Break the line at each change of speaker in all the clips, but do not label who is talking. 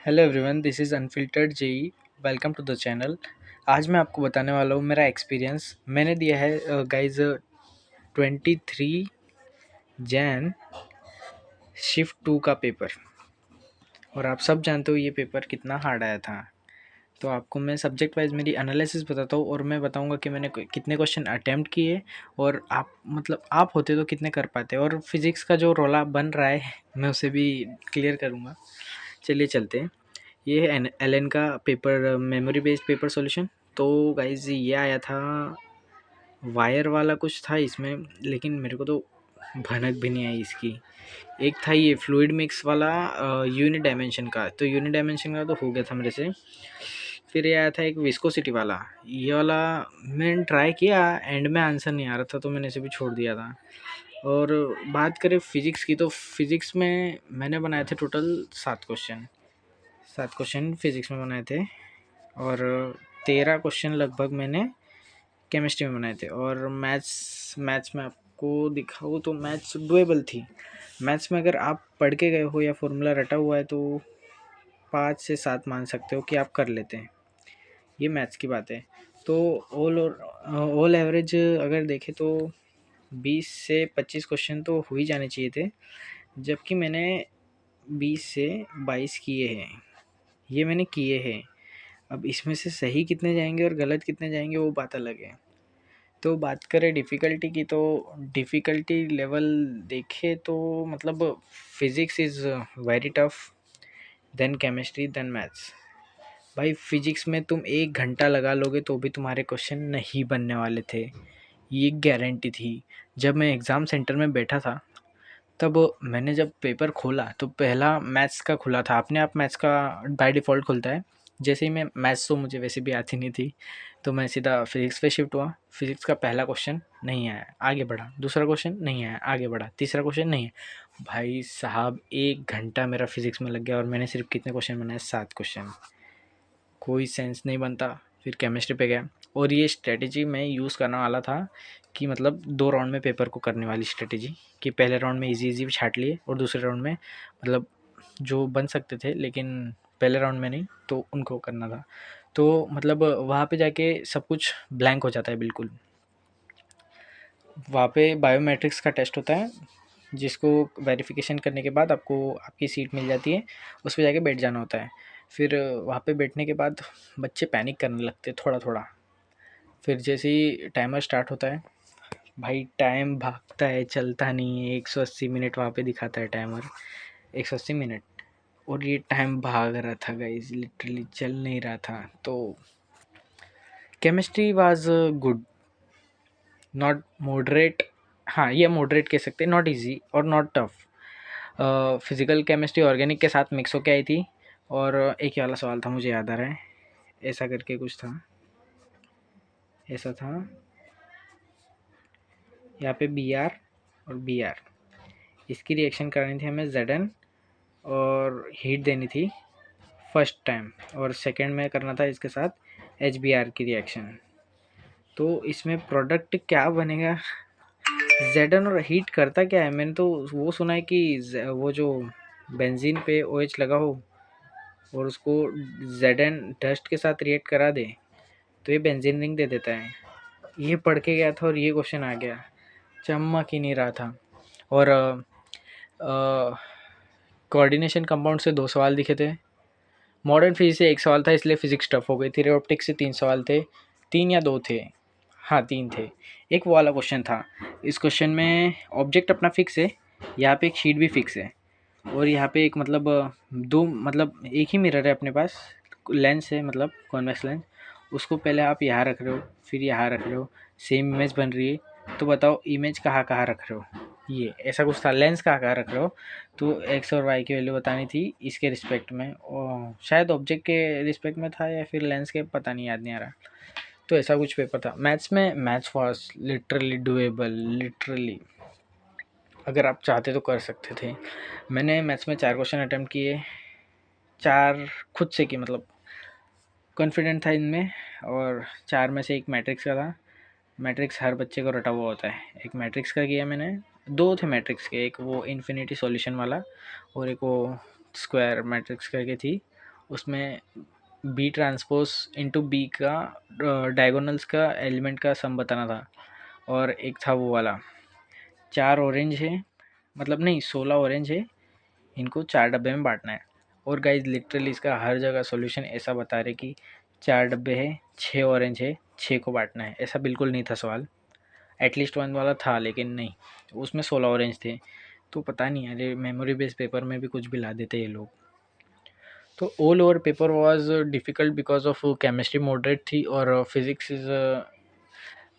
Hello everyone, this is unfiltered JEE. Welcome to the channel. आज मैं आपको बताने वाला हूँ मेरा एक्सपीरियंस। मैंने दिया है गाइज 23 जैन शिफ्ट 2 का पेपर। और आप सब जानते हो ये पेपर कितना हार्ड आया था। तो आपको मैं सब्जेक्ट वाइज मेरी एनालिसिस बताता हूँ और मैं बताऊँगा कि मैंने कितने क्वेश्चन अटैम्प्ट किए और आप आप होते तो कितने कर पाते। और फिज़िक्स का जो रोला बन रहा है मैं उसे भी क्लियर करूँगा। चलिए चलते हैं। ये है एलन का paper, memory based paper solution. तो गाइज ये आया था, वायर वाला कुछ था इसमें, लेकिन मेरे को तो भनक भी नहीं आई इसकी। एक था ये फ्लूइड मिक्स वाला यूनिट डायमेंशन का, तो यूनिट डायमेंशन का तो हो गया था मेरे से। फिर ये आया था एक विस्कोसिटी वाला। ये वाला मैंने ट्राई किया, एंड में आंसर नहीं आ रहा था तो मैंने इसे भी छोड़ दिया था। और बात करें फिज़िक्स की, तो फिज़िक्स में मैंने बनाए थे टोटल 7 क्वेश्चन फिज़िक्स में बनाए थे। और 13 क्वेश्चन लगभग मैंने केमिस्ट्री में बनाए थे। और मैथ्स में आपको दिखाऊँ तो मैथ्स डुएबल थी। मैथ्स में अगर आप पढ़ के गए हो या फॉर्मूला रटा हुआ है तो 5 से 7 मान सकते हो कि आप कर लेते हैं। ये मैथ्स की बात है। तो ऑल एवरेज अगर देखें तो 20 से 25 क्वेश्चन तो हो ही जाने चाहिए थे, जबकि मैंने 20 से 22 किए हैं। ये मैंने किए हैं। अब इसमें से सही कितने जाएंगे और गलत कितने जाएंगे वो बात अलग है। तो बात करें डिफ़िकल्टी की, तो डिफ़िकल्टी लेवल देखें तो physics is very tough, then chemistry, then maths. भाई फिज़िक्स में तुम 1 घंटा लगा लोगे तो भी तुम्हारे क्वेश्चन नहीं बनने वाले थे, ये गारंटी थी। जब मैं एग्ज़ाम सेंटर में बैठा था तब मैंने जब पेपर खोला तो पहला मैथ्स का खुला था। अपने आप मैथ्स का बाय डिफ़ॉल्ट खुलता है। जैसे ही मैं मैथ्स तो मुझे वैसे भी आती नहीं थी, तो मैं सीधा फिज़िक्स पे शिफ्ट हुआ। फिज़िक्स का पहला क्वेश्चन नहीं आया, आगे बढ़ा। दूसरा क्वेश्चन नहीं आया, आगे बढ़ा। तीसरा क्वेश्चन नहीं है। भाई साहब 1 घंटा मेरा फिज़िक्स में लग गया और मैंने सिर्फ कितने क्वेश्चन बनाए? 7 क्वेश्चन। कोई सेंस नहीं बनता। फिर केमिस्ट्री पे गया और ये स्ट्रेटेजी मैं यूज़ करने वाला था कि 2 राउंड में पेपर को करने वाली स्ट्रेटेजी, कि पहले राउंड में इजी छाट लिए और दूसरे राउंड में जो बन सकते थे लेकिन पहले राउंड में नहीं, तो उनको करना था। तो वहाँ पे जाके सब कुछ ब्लैंक हो जाता है बिल्कुल। वहाँ पे बायोमेट्रिक्स का टेस्ट होता है, जिसको वेरिफिकेशन करने के बाद आपको आपकी सीट मिल जाती है, उस पर जाके बैठ जाना होता है। फिर वहाँ पे बैठने के बाद बच्चे पैनिक करने लगते हैं थोड़ा थोड़ा। फिर जैसे ही टाइमर स्टार्ट होता है, भाई टाइम भागता है, चलता नहीं है। 180 मिनट वहाँ पे दिखाता है टाइमर, 180 मिनट। और ये टाइम भाग रहा था गाइस, लिटरली चल नहीं रहा था। तो chemistry was good, not moderate. हाँ, ये मॉडरेट कह सकते हैं, नॉट इजी और not tough. Physical chemistry organic के साथ मिक्स होके आई थी। और एक ही वाला सवाल था, मुझे याद आ रहा है, ऐसा करके कुछ था, ऐसा था यहाँ पे बी आर और बी आर, इसकी रिएक्शन करानी थी हमें जेड और हीट देनी थी फर्स्ट टाइम, और सेकंड में करना था इसके साथ एच बी आर की रिएक्शन। तो इसमें प्रोडक्ट क्या बनेगा? जेडन और हीट करता क्या है? मैंने तो वो सुना है कि वो जो बेंजीन पे ओ OH लगा हो और उसको जेडन डस्ट के साथ रिएक्ट करा दे तो ये बेंजीन रिंग दे देता है। ये पढ़ के गया था और ये क्वेश्चन आ गया, चमक ही नहीं रहा था। और कोऑर्डिनेशन कंपाउंड से 2 सवाल दिखे थे। मॉडर्न फिजिक्स से 1 सवाल था, इसलिए फिजिक्स टफ हो गई थी। रे ऑप्टिक्स से 3 सवाल थे, 3 या 2 थे, हाँ 3 थे। एक वो वाला क्वेश्चन था। इस क्वेश्चन में ऑब्जेक्ट अपना फिक्स है, यहाँ पे एक शीट भी फिक्स है, और यहाँ पे एक दो एक ही मिरर है अपने पास, लेंस है कॉन्वेक्स लेंस। उसको पहले आप यहाँ रख रहे हो, फिर यहाँ रख रहे हो, सेम इमेज बन रही है। तो बताओ इमेज कहाँ कहाँ रख रहे हो? ये ऐसा कुछ था, लेंस कहाँ कहाँ रख रहे हो। तो एक्स और वाई की वैल्यू बतानी थी इसके रिस्पेक्ट में, और शायद ऑब्जेक्ट के रिस्पेक्ट में था या फिर लेंस के, पता नहीं, याद नहीं आ रहा। तो ऐसा कुछ पेपर था मैथ्स में। Maths was literally doable, literally अगर आप चाहते तो कर सकते थे। मैंने मैथ्स में 4 क्वेश्चन अटैम्प्ट किए, 4 खुद से की, कॉन्फिडेंट था इनमें। और 4 में से एक मैट्रिक्स का था। मैट्रिक्स हर बच्चे को रटा हुआ होता है। एक मैट्रिक्स का किया मैंने, 2 थे मैट्रिक्स के, एक वो इन्फिनिटी सॉल्यूशन वाला और एक वो स्क्वायर मैट्रिक्स करके थी। उसमें बी ट्रांसपोज इंटू बी का डायगोनल्स का एलिमेंट का सम बताना था। और एक था वो वाला 4 ऑरेंज है, मतलब नहीं 16 ऑरेंज है, इनको 4 डब्बे में बांटना है। और गाइज लिटरली इसका हर जगह सॉल्यूशन ऐसा बता रहे कि 4 डब्बे है, 6 ऑरेंज है, 6 को बांटना है। ऐसा बिल्कुल नहीं था सवाल। एटलीस्ट 1 वाला था लेकिन नहीं, उसमें 16 ऑरेंज थे। तो पता नहीं अरे मेमोरी बेस्ड पेपर में भी कुछ भी ला देते ये लोग। तो all over paper was difficult because of chemistry moderate थी और फिज़िक्स इज़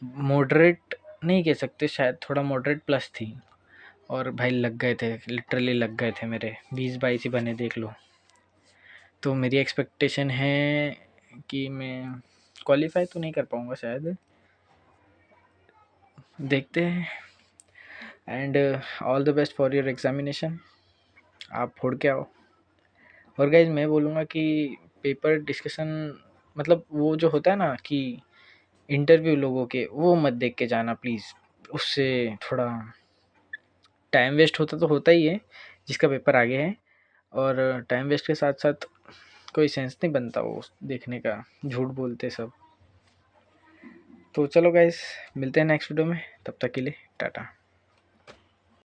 मॉडरेट नहीं कह सकते, शायद थोड़ा मॉडरेट प्लस थी। और भाई लग गए थे, लिटरली लग गए थे मेरे 20-22 ही बने देख लो। तो मेरी एक्सपेक्टेशन है कि मैं क्वालिफाई तो नहीं कर पाऊँगा शायद, देखते हैं। And all the best for your examination, आप फोड़ के आओ। और गाइज मैं बोलूँगा कि पेपर डिस्कशन मतलब वो जो होता है ना कि इंटरव्यू लोगों के, वो मत देख के जाना प्लीज़। उससे थोड़ा टाइम वेस्ट होता तो होता ही है जिसका पेपर आगे है, और टाइम वेस्ट के साथ साथ कोई सेंस नहीं बनता वो देखने का, झूठ बोलते सब। तो चलो गाइस, मिलते हैं नेक्स्ट वीडियो में, तब तक के लिए टाटा।